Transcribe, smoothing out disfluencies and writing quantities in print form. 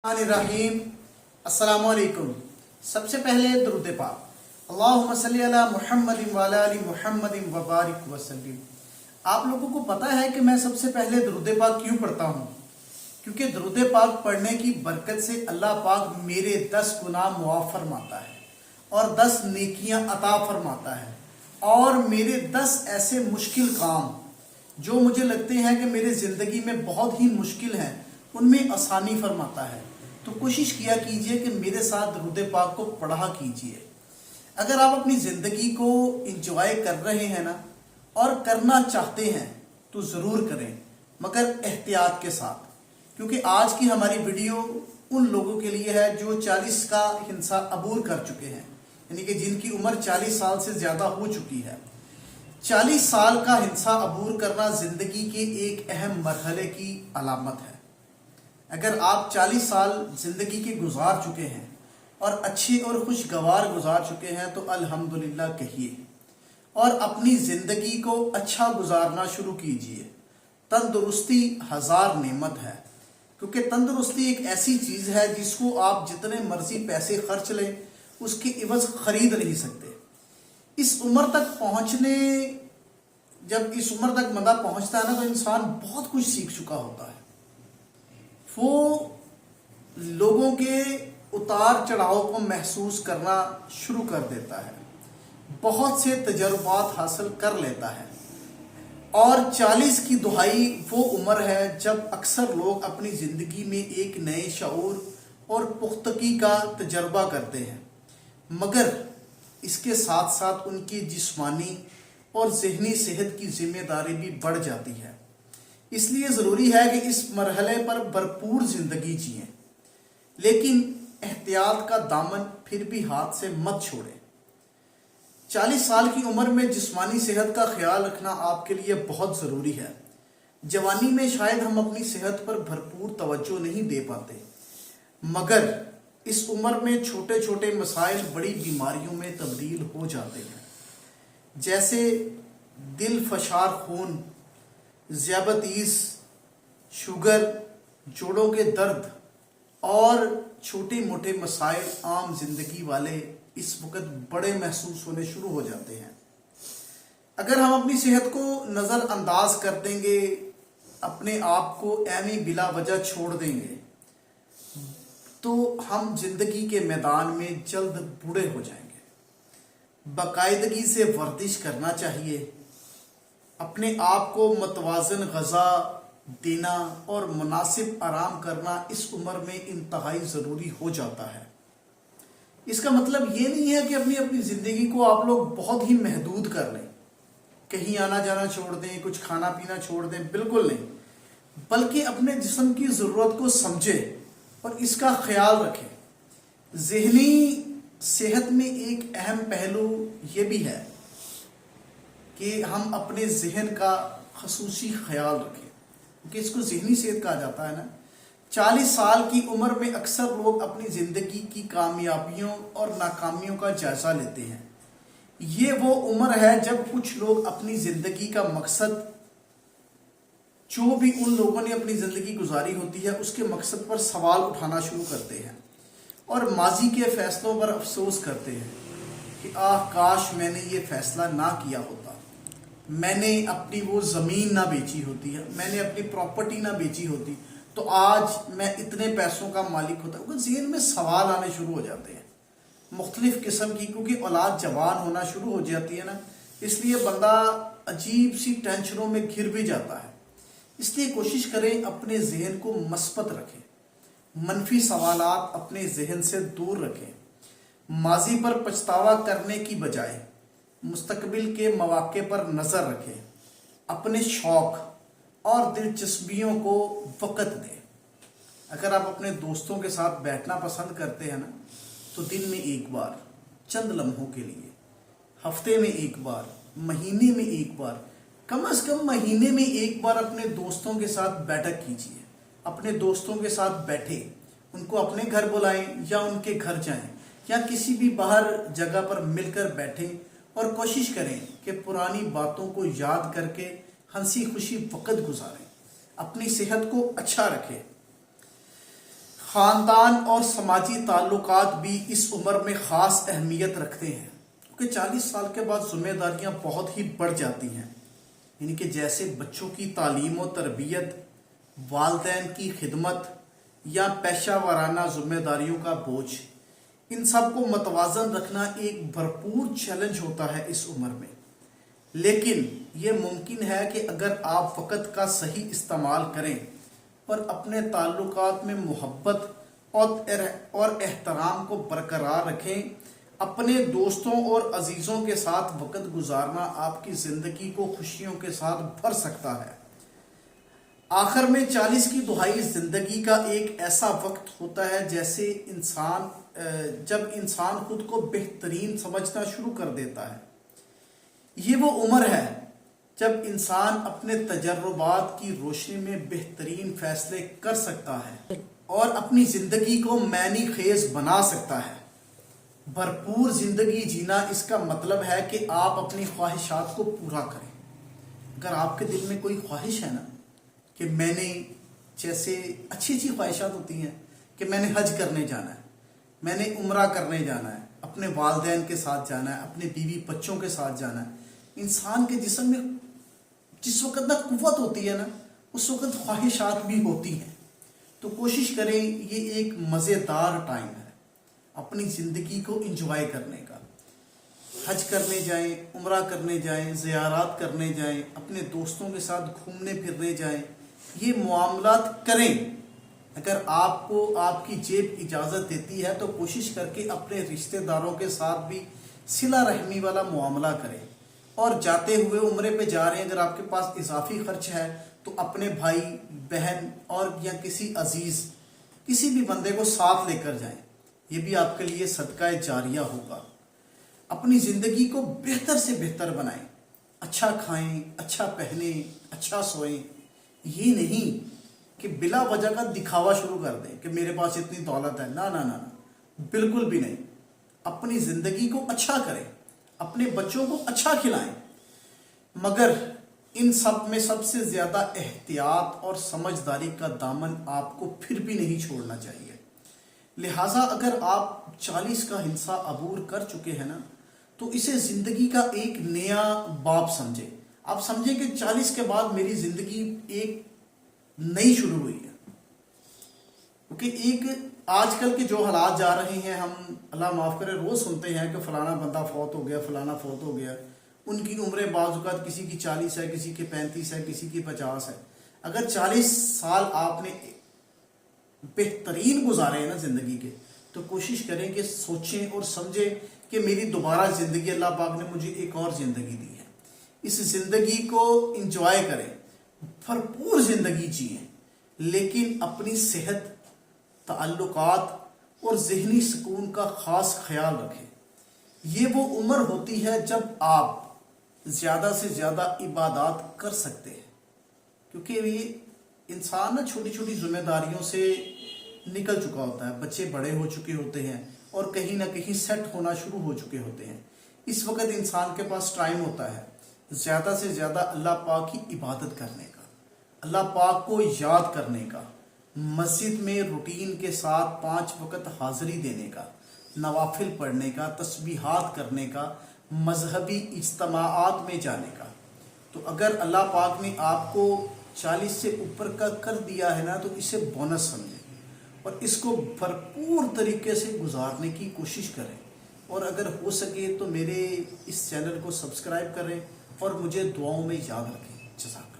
रहीम अस्सलाम वालेकुम। सबसे पहले दुरूद पाक अल्लाहुम्मा सल्ली अला मुहम्मद व अला आलि मुहम्मद व बारिक वसल्लिम। आप लोगों को पता है कि मैं सबसे पहले दुरूद पाक क्यों पढ़ता हूँ? क्योंकि दुरूद पाक पढ़ने की बरकत से अल्लाह पाक मेरे 10 गुनाह मुआफ़ फरमाता है और 10 नेकियां अता फरमाता है और मेरे 10 ऐसे मुश्किल काम जो मुझे लगते हैं कि मेरे ज़िंदगी में बहुत ही मुश्किल हैं उनमें आसानी फरमाता है। तो कोशिश किया कीजिए कि मेरे साथ दुरूद पाक को पढ़ा कीजिए। अगर आप अपनी ज़िंदगी को इंजॉय कर रहे हैं ना और करना चाहते हैं तो ज़रूर करें, मगर एहतियात के साथ, क्योंकि आज की हमारी वीडियो उन लोगों के लिए है जो 40 का हिंसा अबूर कर चुके हैं, यानी कि जिनकी उम्र 40 साल से ज़्यादा हो चुकी है। 40 साल का हिंसा अबूर करना ज़िंदगी के एक अहम मरहले की अलामत है। अगर आप 40 साल ज़िंदगी के गुजार चुके हैं और अच्छे और खुशगवार गुजार चुके हैं तो अल्हम्दुलिल्लाह कहिए और अपनी ज़िंदगी को अच्छा गुजारना शुरू कीजिए। तंदुरुस्ती हज़ार नेमत है, क्योंकि तंदुरुस्ती एक ऐसी चीज़ है जिसको आप जितने मर्जी पैसे खर्च लें उसके इवज़ ख़रीद नहीं सकते। इस उम्र तक पहुँचने जब इस उम्र तक बंदा पहुँचता है ना तो इंसान बहुत कुछ सीख चुका होता है। वो लोगों के उतार चढ़ाव को महसूस करना शुरू कर देता है, बहुत से तजुर्बात हासिल कर लेता है और 40 की दुहाई वो उम्र है जब अक्सर लोग अपनी ज़िंदगी में एक नए शऊर और पुख्तगी का तजर्बा करते हैं, मगर इसके साथ साथ उनकी जिस्मानी और ज़हनी सेहत की जिम्मेदारी भी बढ़ जाती है। इसलिए ज़रूरी है कि इस मरहले पर भरपूर ज़िंदगी जिएं, लेकिन एहतियात का दामन फिर भी हाथ से मत छोड़ें। 40 साल की उम्र में जिस्मानी सेहत का ख्याल रखना आपके लिए बहुत ज़रूरी है। जवानी में शायद हम अपनी सेहत पर भरपूर तवज्जो नहीं दे पाते, मगर इस उम्र में छोटे छोटे मसाइल बड़ी बीमारियों में तब्दील हो जाते हैं, जैसे दिल फशार खून, ज़ियाबतीस, शुगर, जोड़ों के दर्द और छोटे मोटे मसाइल आम जिंदगी वाले इस वक्त बड़े महसूस होने शुरू हो जाते हैं। अगर हम अपनी सेहत को नज़रअंदाज कर देंगे, अपने आप को ऐमी बिला वजह छोड़ देंगे, तो हम जिंदगी के मैदान में जल्द बूढ़े हो जाएंगे। बाकायदगी से वर्जिश करना चाहिए, अपने आप को मतवाज़न ग़ज़ा देना और मुनासिब आराम करना इस उम्र में इंतहाई ज़रूरी हो जाता है। इसका मतलब ये नहीं है कि अपनी ज़िंदगी को आप लोग बहुत ही महदूद कर लें, कहीं आना जाना छोड़ दें, कुछ खाना पीना छोड़ दें, बिल्कुल नहीं, बल्कि अपने जिस्म की ज़रूरत को समझें और इसका ख्याल रखें। ज़हनी सेहत में एक अहम पहलू ये भी है कि हम अपने जहन का खसूसी ख्याल रखें, क्योंकि इसको ज़हनी सेहत कहा जाता है ना। 40 साल की उम्र में अक्सर लोग अपनी ज़िंदगी की कामयाबियों और नाकामियों का जायज़ा लेते हैं। ये वो उम्र है जब कुछ लोग अपनी ज़िंदगी का मकसद, जो भी उन लोगों ने अपनी ज़िंदगी गुजारी होती है उसके मकसद पर सवाल उठाना शुरू करते हैं और माजी के फ़ैसलों पर अफसोस करते हैं कि आह काश मैंने ये फ़ैसला ना किया होता, मैंने अपनी वो ज़मीन ना बेची होती है, मैंने अपनी प्रॉपर्टी ना बेची होती तो आज मैं इतने पैसों का मालिक होता। क्योंकि ज़हन में सवाल आने शुरू हो जाते हैं मुख्तलिफ़ किस्म की, क्योंकि औलाद जवान होना शुरू हो जाती है ना, इसलिए बंदा अजीब सी टेंशनों में घिर भी जाता है। इसलिए कोशिश करें अपने जहन को मस्बत रखें, मनफी सवालात अपने जहन से दूर रखें, माजी पर पछतावा करने की बजाय मुस्तकबिल के मौके पर नज़र रखें, अपने शौक़ और दिलचस्पियों को वक़्त दें। अगर आप अपने दोस्तों के साथ बैठना पसंद करते हैं ना तो दिन में एक बार, चंद लम्हों के लिए, हफ्ते में एक बार, महीने में एक बार, कम से कम महीने में एक बार अपने दोस्तों के साथ बैठक कीजिए। अपने दोस्तों के साथ बैठे, उनको अपने घर बुलाएं या उनके घर जाएं या किसी भी बाहर जगह पर मिलकर बैठें और कोशिश करें कि पुरानी बातों को याद करके हंसी खुशी वक़्त गुजारें, अपनी सेहत को अच्छा रखें। خاندان اور سماجی تعلقات بھی اس عمر میں خاص اہمیت رکھتے ہیں، کیونکہ 40 سال کے بعد ذمہ داریاں بہت ہی بڑھ جاتی ہیں، یعنی کہ جیسے بچوں کی تعلیم و تربیت، والدین کی خدمت یا پیشہ ورانہ ذمہ داریوں کا بوجھ، ان سب کو متوازن رکھنا ایک بھرپور چیلنج ہوتا ہے اس عمر میں۔ لیکن یہ ممکن ہے کہ اگر آپ وقت کا صحیح استعمال کریں اور اپنے تعلقات میں محبت اور احترام کو برقرار رکھیں، اپنے دوستوں اور عزیزوں کے ساتھ وقت گزارنا آپ کی زندگی کو خوشیوں کے ساتھ بھر سکتا ہے۔ آخر میں 40 کی دہائی زندگی کا ایک ایسا وقت ہوتا ہے جب انسان خود کو بہترین سمجھنا شروع کر دیتا ہے۔ یہ وہ عمر ہے جب انسان اپنے تجربات کی روشنی میں بہترین فیصلے کر سکتا ہے اور اپنی زندگی کو معنی خیز بنا سکتا ہے۔ بھرپور زندگی جینا اس کا مطلب ہے کہ آپ اپنی خواہشات کو پورا کریں۔ اگر آپ کے دل میں کوئی خواہش ہے نا کہ میں نے، جیسے اچھی خواہشات ہوتی ہیں کہ میں نے حج کرنے جانا ہے، میں نے عمرہ کرنے جانا ہے، اپنے والدین کے ساتھ جانا ہے، اپنے بیوی بچوں کے ساتھ جانا ہے۔ انسان کے جسم میں جس وقت نا قوت ہوتی ہے نا، اس وقت خواہشات بھی ہوتی ہیں۔ تو کوشش کریں، یہ ایک مزیدار ٹائم ہے اپنی زندگی کو انجوائے کرنے کا۔ حج کرنے جائیں، عمرہ کرنے جائیں، زیارات کرنے جائیں، اپنے دوستوں کے ساتھ گھومنے پھرنے جائیں، یہ معاملات کریں۔ اگر آپ کو آپ کی جیب اجازت دیتی ہے تو کوشش کر کے اپنے رشتہ داروں کے ساتھ بھی صلہ رحمی والا معاملہ کریں، اور جاتے ہوئے عمرے پہ جا رہے ہیں، اگر آپ کے پاس اضافی خرچ ہے تو اپنے بھائی بہن اور یا کسی عزیز، کسی بھی بندے کو ساتھ لے کر جائیں، یہ بھی آپ کے لیے صدقہ جاریہ ہوگا۔ اپنی زندگی کو بہتر سے بہتر بنائیں، اچھا کھائیں، اچھا پہنیں، اچھا سوئیں۔ یہ نہیں کہ بلا وجہ کا دکھاوا شروع کر دیں کہ میرے پاس اتنی دولت ہے۔ نا نا نا نا، بالکل بھی نہیں۔ اپنی زندگی کو اچھا کریں، اپنے بچوں کو اچھا کھلائیں، مگر ان سب میں سب سے زیادہ احتیاط اور سمجھداری کا دامن آپ کو پھر بھی نہیں چھوڑنا چاہیے۔ لہٰذا اگر آپ 40 کا ہنسا عبور کر چکے ہیں نا، تو اسے زندگی کا ایک نیا باب سمجھیں۔ آپ سمجھیں کہ 40 کے بعد میری زندگی ایک نئی شروع ہوئی ہے، کیونکہ ایک آج کل کے جو حالات جا رہے ہیں، ہم اللہ معاف کرے روز سنتے ہیں کہ فلانا بندہ فوت ہو گیا، فلانا فوت ہو گیا۔ ان کی عمریں بعض اوقات کسی کی 40 ہے، کسی کی 35 ہے، کسی کی 50 ہے۔ اگر 40 سال آپ نے بہترین گزارے ہیں نا زندگی کے، تو کوشش کریں کہ سوچیں اور سمجھیں کہ میری دوبارہ زندگی، اللہ پاک نے مجھے ایک اور زندگی دی ہے، اس زندگی کو انجوائے کریں، بھرپور زندگی جئیں، لیکن اپنی صحت، تعلقات اور ذہنی سکون کا خاص خیال رکھیں۔ یہ وہ عمر ہوتی ہے جب آپ زیادہ سے زیادہ عبادات کر سکتے ہیں، کیونکہ یہ انسان نا چھوٹی چھوٹی ذمہ داریوں سے نکل چکا ہوتا ہے، بچے بڑے ہو چکے ہوتے ہیں اور کہیں نہ کہیں سیٹ ہونا شروع ہو چکے ہوتے ہیں۔ اس وقت انسان کے پاس ٹائم ہوتا ہے زیادہ سے زیادہ اللہ پاک کی عبادت کرنے کا، اللہ پاک کو یاد کرنے کا، مسجد میں روٹین کے ساتھ 5 وقت حاضری دینے کا، نوافل پڑھنے کا، تسبیحات کرنے کا، مذہبی اجتماعات میں جانے کا۔ تو اگر اللہ پاک نے آپ کو 40 سے اوپر کا کر دیا ہے نا، تو اسے بونس سمجھیں اور اس کو بھرپور طریقے سے گزارنے کی کوشش کریں، اور اگر ہو سکے تو میرے اس چینل کو سبسکرائب کریں اور مجھے دعاؤں میں یاد رکھیں۔ جزاک اللہ۔